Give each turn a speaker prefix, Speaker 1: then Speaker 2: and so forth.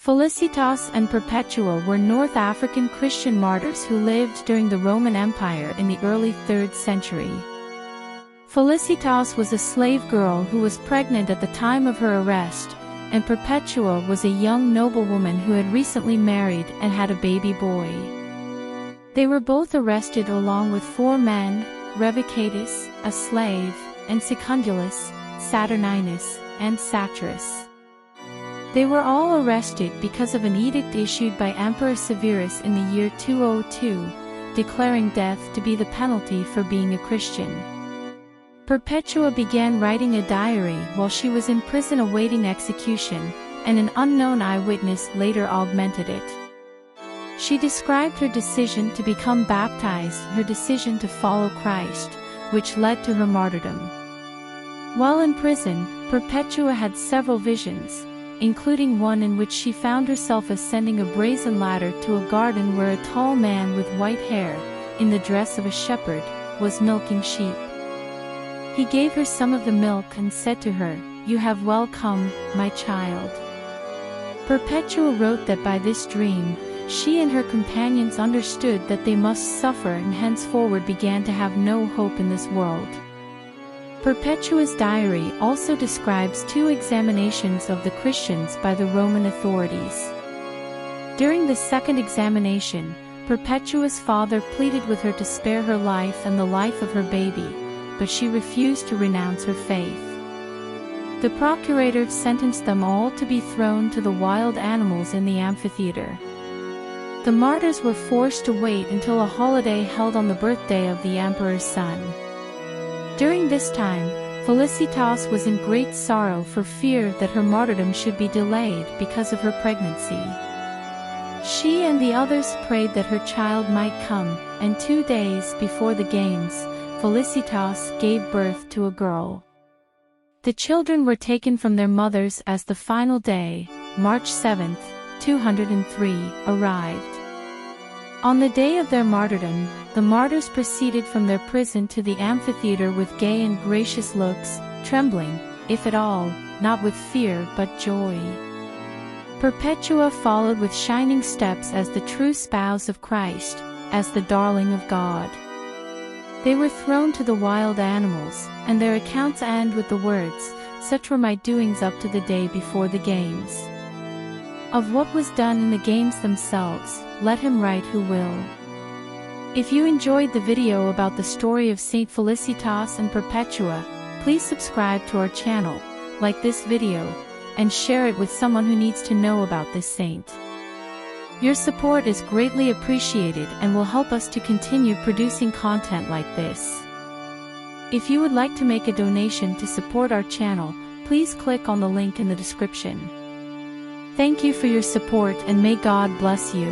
Speaker 1: Felicitas and Perpetua were North African Christian martyrs who lived during the Roman Empire in the early 3rd century. Felicitas was a slave girl who was pregnant at the time of her arrest, and Perpetua was a young noblewoman who had recently married and had a baby boy. They were both arrested along with 4 men, Revocatus, a slave, and Secundulus, Saturninus, and Satyrus. They were all arrested because of an edict issued by Emperor Severus in the year 202, declaring death to be the penalty for being a Christian. Perpetua began writing a diary while she was in prison awaiting execution, and an unknown eyewitness later augmented it. She described her decision to become baptized, her decision to follow Christ, which led to her martyrdom. While in prison, Perpetua had several visions, including one in which she found herself ascending a brazen ladder to a garden where a tall man with white hair, in the dress of a shepherd, was milking sheep. He gave her some of the milk and said to her, "You have well come, my child." Perpetua wrote that by this dream, she and her companions understood that they must suffer and henceforward began to have no hope in this world. Perpetua's diary also describes 2 examinations of the Christians by the Roman authorities. During the second examination, Perpetua's father pleaded with her to spare her life and the life of her baby, but she refused to renounce her faith. The procurator sentenced them all to be thrown to the wild animals in the amphitheater. The martyrs were forced to wait until a holiday held on the birthday of the emperor's son. During this time, Felicitas was in great sorrow for fear that her martyrdom should be delayed because of her pregnancy. She and the others prayed that her child might come, and 2 days before the games, Felicitas gave birth to a girl. The children were taken from their mothers as the final day, March 7, 203, arrived. On the day of their martyrdom, the martyrs proceeded from their prison to the amphitheater with gay and gracious looks, trembling, if at all, not with fear but joy. Perpetua followed with shining steps as the true spouse of Christ, as the darling of God. They were thrown to the wild animals, and their accounts end with the words, "Such were my doings up to the day before the games." Of what was done in the games themselves, let him write who will. If you enjoyed the video about the story of Saint Felicitas and Perpetua, please subscribe to our channel, like this video, and share it with someone who needs to know about this saint. Your support is greatly appreciated and will help us to continue producing content like this. If you would like to make a donation to support our channel, please click on the link in the description. Thank you for your support and may God bless you.